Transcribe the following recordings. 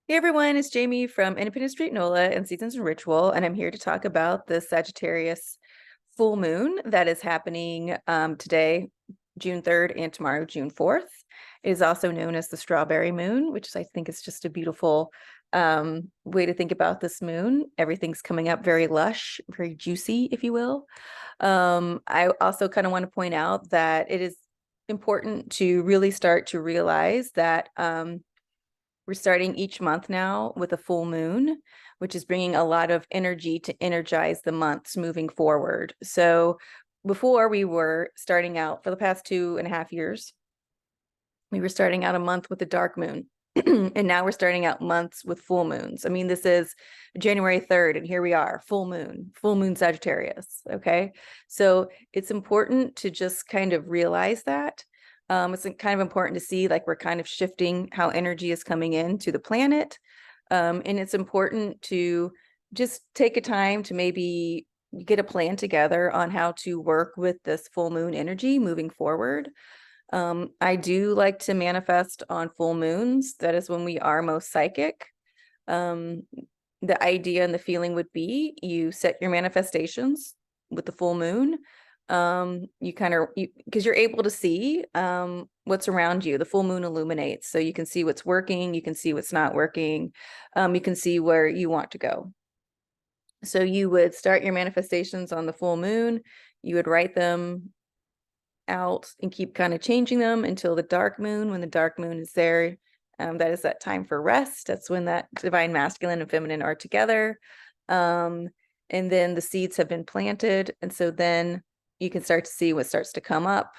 Hey everyone, it's Jamie from IndependenceStNola and Seasons and Ritual, and I'm here to talk about the Sagittarius full moon that is happening today, June 3rd, and tomorrow, June 4th. It is also known as the strawberry moon, which I think is just a beautiful way to think about this moon. Everything's coming up very lush, very juicy, if you will. I also kind of want to point out that it is important to really start to realize that we're starting each month now with a full moon, which is bringing a lot of energy to energize the months moving forward. So before we were starting out for the past 2.5 years, we were starting out a month with a dark moon. And now we're starting out months with full moons. I mean, this is January 3rd, and here we are, full moon Sagittarius. Okay. So it's important to just kind of realize that. It's kind of important to see like we're kind of shifting how energy is coming into the planet. And it's important to just take a time to maybe get a plan together on how to work with this full moon energy moving forward. I do like to manifest on full moons. That is when we are most psychic. Um, the idea and the feeling would be you set your manifestations with the full moon. You kind of, because you're able to see what's around you. The full moon illuminates, so you can see what's working, you can see what's not working, you can see where you want to go. So you would start your manifestations on the full moon, you would write them out and keep kind of changing them until the dark moon. When the dark moon is there, that is that time for rest. That's when that divine masculine and feminine are together. And then the seeds have been planted. And so then you can start to see what starts to come up.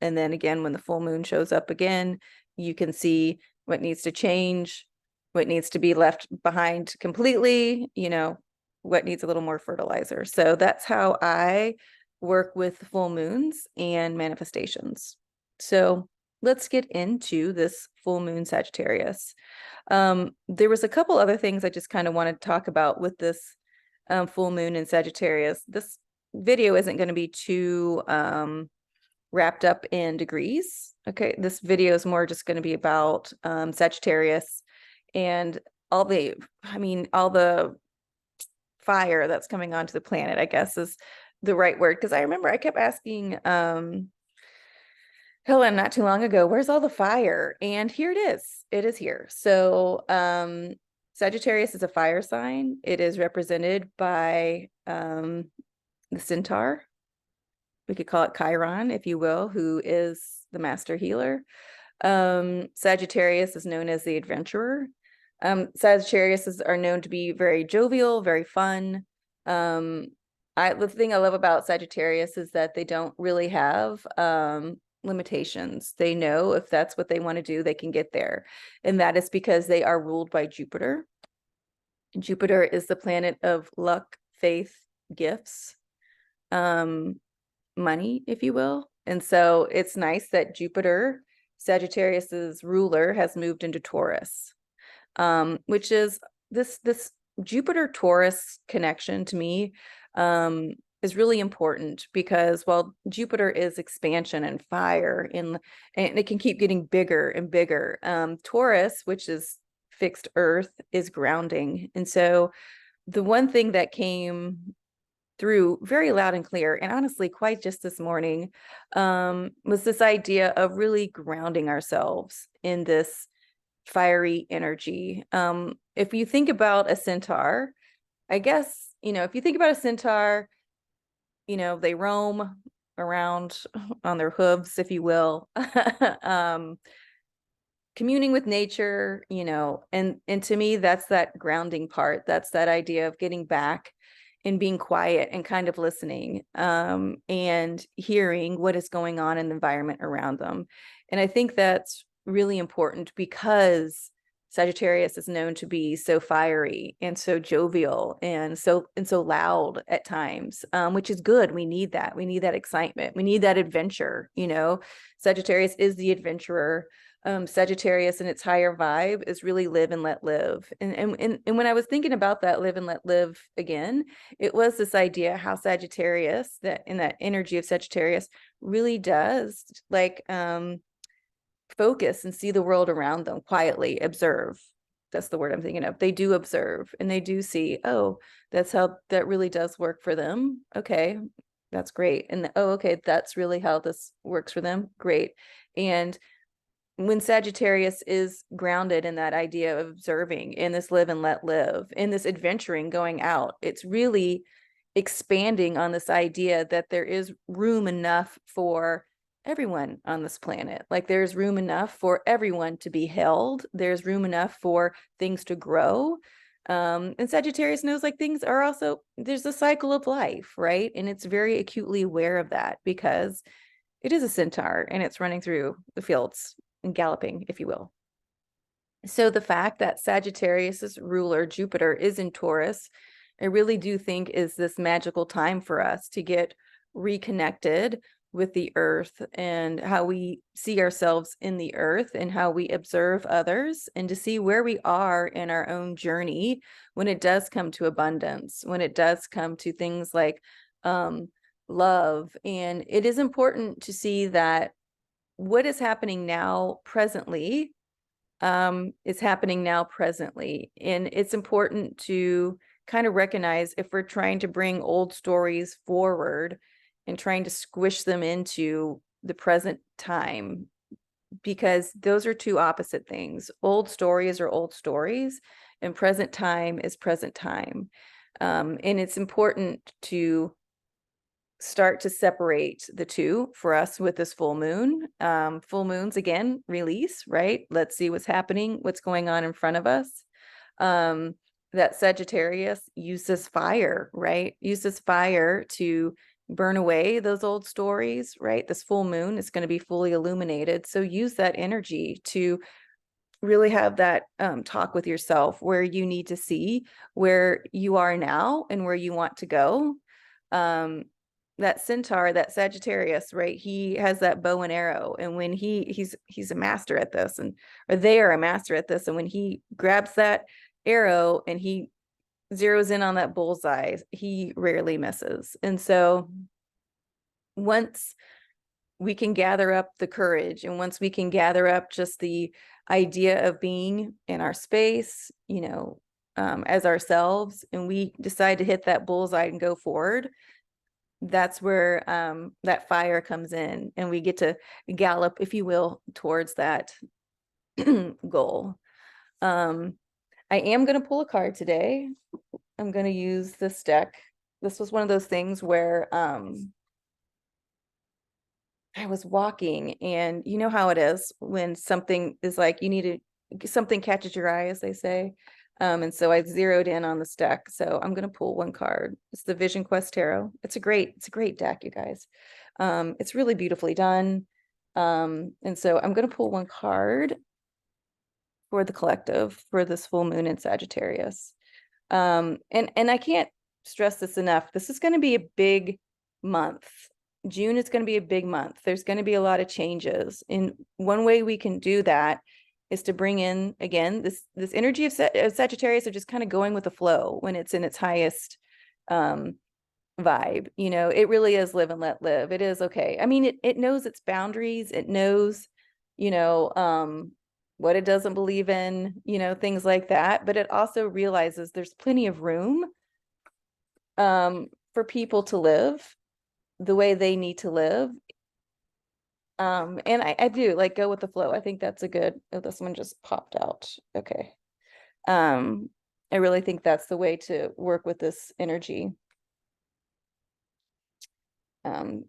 And then again, when the full moon shows up again, you can see what needs to change, what needs to be left behind completely, what needs a little more fertilizer. So that's how I work with full moons and manifestations. So let's get into this full moon Sagittarius. There was a couple other things I just kind of wanted to talk about with this full moon in Sagittarius. This video isn't going to be too wrapped up in degrees. Okay, this video is more just going to be about Sagittarius and all the fire that's coming onto the planet, I guess is the right word. Because I remember I kept asking Helen not too long ago, where's all the fire? And here it is. It is here. So Sagittarius is a fire sign. It is represented by the centaur. We could call it Chiron, if you will, who is the master healer. Sagittarius is known as the adventurer. Sagittarius are known to be very jovial, very fun. The thing I love about Sagittarius is that they don't really have limitations. They know if that's what they want to do, they can get there. And that is because they are ruled by Jupiter. Jupiter is the planet of luck, faith, gifts, money, if you will. And so it's nice that Jupiter, Sagittarius's ruler, has moved into Taurus, which is this Jupiter Taurus connection to me is really important, because while Jupiter is expansion and fire and it can keep getting bigger and bigger, Taurus, which is fixed earth, is grounding. And so the one thing that came through very loud and clear, and honestly quite just this morning, was this idea of really grounding ourselves in this fiery energy. If you think about a centaur, I guess, if you think about a centaur, they roam around on their hooves, if you will, communing with nature, and to me, that's that grounding part. That's that idea of getting back and being quiet and kind of listening, and hearing what is going on in the environment around them. And I think that's really important, because Sagittarius is known to be so fiery and so jovial and so loud at times, which is good. We need that. We need that excitement. We need that adventure. Sagittarius is the adventurer. Sagittarius in its higher vibe is really live and let live. And when I was thinking about that live and let live again, it was this idea how Sagittarius, that in that energy of Sagittarius, really does like focus and see the world around them, quietly observe, that's the word I'm thinking of. They do observe and they do see, oh, that's how that really does work for them. Okay, that's great. And oh, okay, that's really how this works for them. Great. And when Sagittarius is grounded in that idea of observing, in this live and let live, in this adventuring, going out, it's really expanding on this idea that there is room enough for everyone on this planet. Like there's room enough for everyone to be held. There's room enough for things to grow. And Sagittarius knows like things are also, there's a cycle of life, right? And it's very acutely aware of that because it is a centaur and it's running through the fields and galloping, if you will. So the fact that Sagittarius's ruler, Jupiter, is in Taurus, I really do think is this magical time for us to get reconnected with the earth and how we see ourselves in the earth and how we observe others, and to see where we are in our own journey when it does come to abundance, when it does come to things like love. And it is important to see that what is happening now presently is happening now presently. And it's important to kind of recognize if we're trying to bring old stories forward and trying to squish them into the present time, because those are two opposite things. Old stories are old stories and present time is present time. And it's important to start to separate the two for us with this full moon. Full moons, again, release, right? Let's see what's happening, what's going on in front of us. That Sagittarius uses fire, right? Uses fire to burn away those old stories, right? This full moon is going to be fully illuminated. So use that energy to really have that talk with yourself where you need to see where you are now and where you want to go. That centaur, that Sagittarius, right? He has that bow and arrow, and when he's a master at this, and or they are a master at this, and when he grabs that arrow and he zeroes in on that bullseye, he rarely misses. And so once we can gather up the courage, and once we can gather up just the idea of being in our space, you know, as ourselves, and we decide to hit that bullseye and go forward, that's where that fire comes in, and we get to gallop, if you will, towards that goal. I am going to pull a card today. I'm going to use this deck. This was one of those things where I was walking, and you know how it is when something is like, you need to, something catches your eye, as they say. And so I zeroed in on this deck. So I'm going to pull one card. It's the Vision Quest Tarot. It's a great deck, you guys. It's really beautifully done. And so I'm going to pull one card for the collective for this full moon in Sagittarius. And I can't stress this enough. This is going to be a big month. June is going to be a big month. There's going to be a lot of changes. And one way we can do that is to bring in, again, this energy of Sagittarius of just kind of going with the flow when it's in its highest vibe. You know, it really is live and let live. It is okay. I mean, it knows its boundaries. It knows, you know, what it doesn't believe in, you know, things like that. But it also realizes there's plenty of room for people to live the way they need to live. And I do like go with the flow. I think that's a good, oh, this one just popped out. Okay. I really think that's the way to work with this energy. All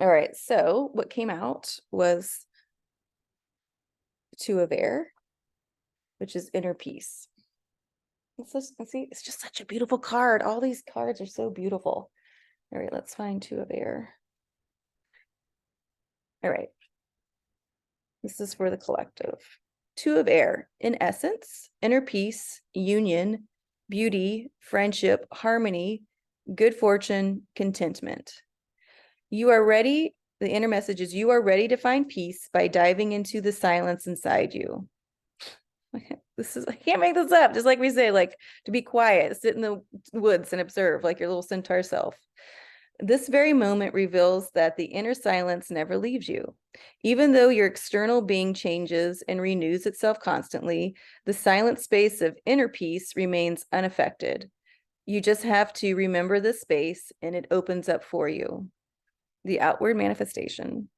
right. So what came out was Two of Air, which is inner peace. Let's see, it's just such a beautiful card. All these cards are so beautiful. All right, let's find Two of Air. All right. This is for the collective. Two of Air, in essence, inner peace, union, beauty, friendship, harmony, good fortune, contentment. You are ready. The inner message is you are ready to find peace by diving into the silence inside you. This is, I can't make this up. Just like we say, like to be quiet, sit in the woods and observe like your little centaur self. This very moment reveals that the inner silence never leaves you. Even though your external being changes and renews itself constantly, the silent space of inner peace remains unaffected. You just have to remember the space and it opens up for you. The outward manifestation.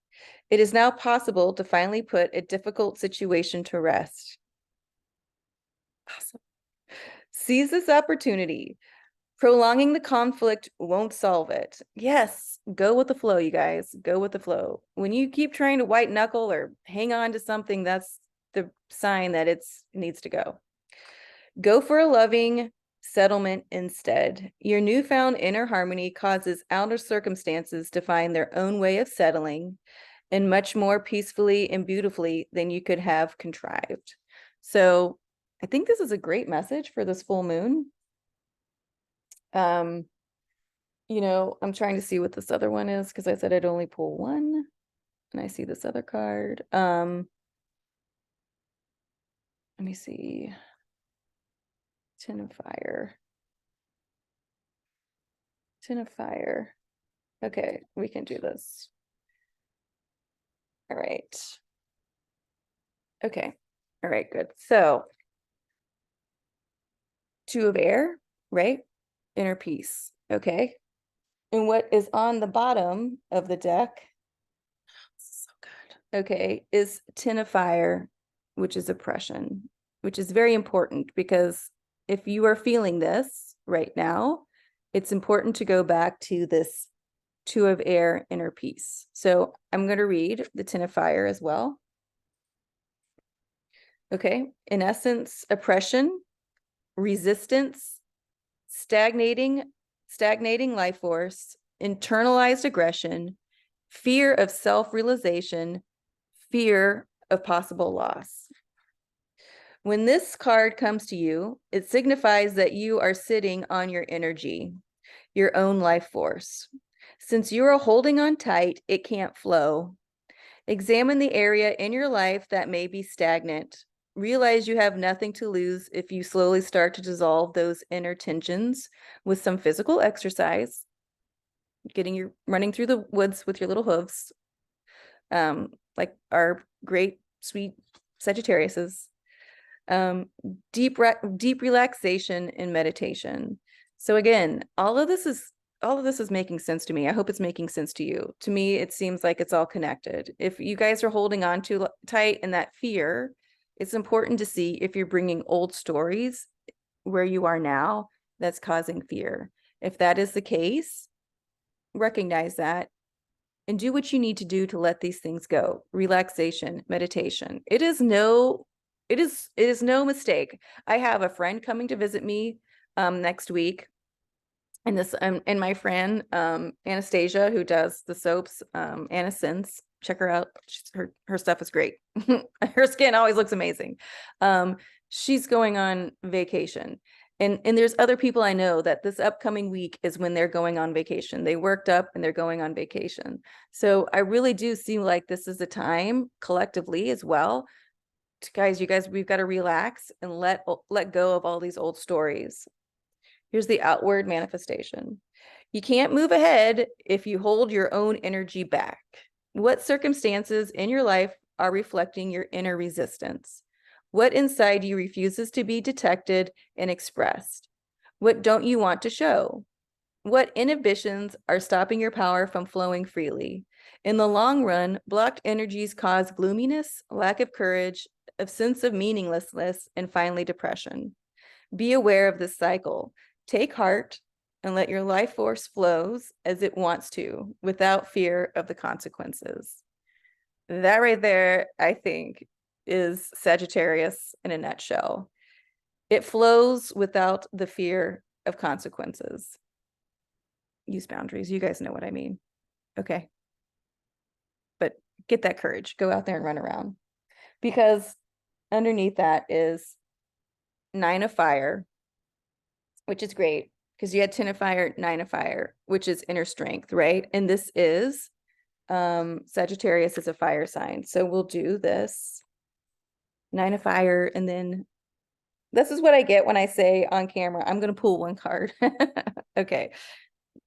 It is now possible to finally put a difficult situation to rest. Awesome. Seize this opportunity. Prolonging the conflict won't solve it. Yes, go with the flow, you guys. Go with the flow. When you keep trying to white knuckle or hang on to something, that's the sign that it needs to go. Go for a loving settlement instead. Your newfound inner harmony causes outer circumstances to find their own way of settling, and much more peacefully and beautifully than you could have contrived. So I think this is a great message for this full moon. I'm trying to see what this other one is because I said I'd only pull one, and I see this other card. Let me see. 10 of fire. 10 of fire. Okay, we can do this. All right. Okay. All right, good. So 2 of air, right? Inner peace. Okay. And what is on the bottom of the deck, so good, okay, is 10 of fire, which is oppression, which is very important because if you are feeling this right now, it's important to go back to this 2 of air, inner peace. So I'm going to read the 10 of fire as well. Okay. In essence, oppression, resistance, stagnating life force, internalized aggression, fear of self-realization, fear of possible loss. When this card comes to you, it signifies that you are sitting on your energy, your own life force. Since you are holding on tight, it can't flow. Examine the area in your life that may be stagnant. Realize you have nothing to lose if you slowly start to dissolve those inner tensions with some physical exercise, running through the woods with your little hooves, like our great, sweet Sagittarius's. Deep relaxation and meditation. So again, all of this is making sense to me. I hope it's making sense to you. To me, it seems like it's all connected. If you guys are holding on too tight in that fear, it's important to see if you're bringing old stories where you are now that's causing fear. If that is the case, recognize that and do what you need to do to let these things go. Relaxation, meditation. It is no mistake. I have a friend coming to visit me next week. And my friend Anastasia, who does the soaps, Anasins, check her out. Her stuff is great. Her skin always looks amazing. She's going on vacation. And there's other people I know that this upcoming week is when they're going on vacation. They worked up and they're going on vacation. So I really do seem like this is a time collectively as well. You guys, we've got to relax and let go of all these old stories. Here's the outward manifestation. You can't move ahead if you hold your own energy back. What circumstances in your life are reflecting your inner resistance? What inside you refuses to be detected and expressed? What don't you want to show? What inhibitions are stopping your power from flowing freely? In the long run, blocked energies cause gloominess, lack of courage, a sense of meaninglessness, and finally depression. Be aware of this cycle. Take heart and let your life force flows as it wants to, without fear of the consequences. That right there, I think, is Sagittarius in a nutshell. It flows without the fear of consequences. Use boundaries. You guys know what I mean. Okay. But get that courage. Go out there and run around. Because underneath that is 9 of fire, which is great because you had 10 of fire, 9 of fire, which is inner strength, right? And this is Sagittarius is a fire sign. So we'll do this 9 of fire. And then this is what I get when I say on camera, I'm going to pull one card. Okay.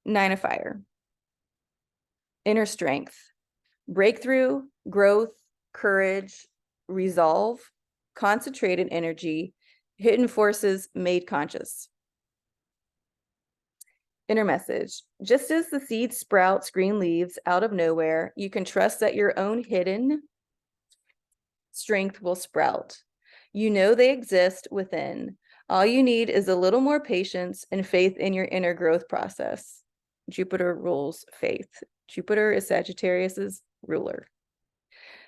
9 of fire. Inner strength, breakthrough, growth, courage, resolve, concentrated energy, hidden forces made conscious. Inner message, just as the seed sprouts green leaves out of nowhere, you can trust that your own hidden strength will sprout. You know they exist within. All you need is a little more patience and faith in your inner growth process. Jupiter rules faith. Jupiter is Sagittarius's ruler.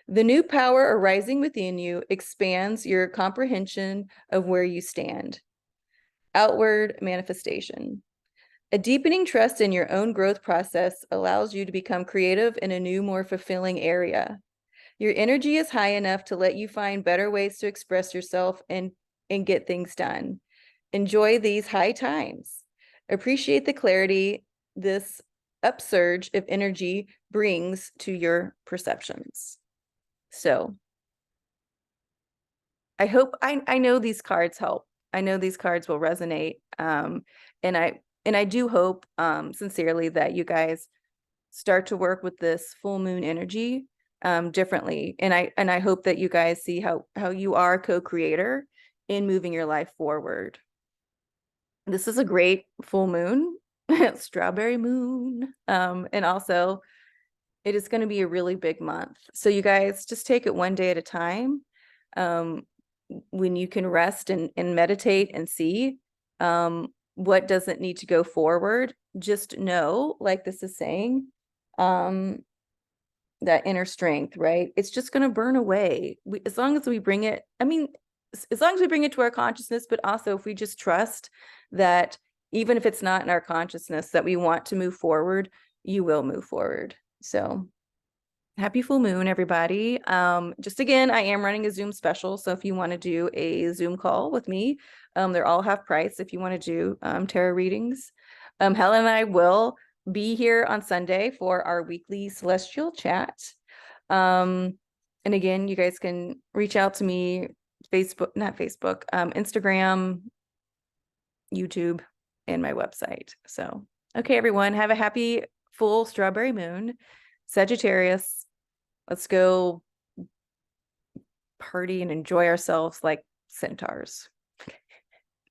The new power arising within you expands your comprehension of where you stand. Outward manifestation. A deepening trust in your own growth process allows you to become creative in a new, more fulfilling area. Your energy is high enough to let you find better ways to express yourself and get things done. Enjoy these high times. Appreciate the clarity this upsurge of energy brings to your perceptions. So I hope I know these cards help. I know these cards will resonate. And I do hope sincerely that you guys start to work with this full moon energy differently. And I hope that you guys see how you are a co-creator in moving your life forward. This is a great full moon, strawberry moon. And also it is going to be a really big month. So you guys just take it one day at a time. When you can rest and meditate and see what doesn't need to go forward, just know, like this is saying, that inner strength, right? It's just going to burn away. As long as we bring it, as long as we bring it to our consciousness, but also if we just trust that even if it's not in our consciousness that we want to move forward, you will move forward. So happy full moon, everybody. Just again, I am running a Zoom special. So if you want to do a Zoom call with me, they're all half price if you want to do tarot readings. Helen and I will be here on Sunday for our weekly celestial chat. And again, you guys can reach out to me, Instagram, YouTube, and my website. So, okay, everyone, have a happy full strawberry moon, Sagittarius. Let's go party and enjoy ourselves like centaurs.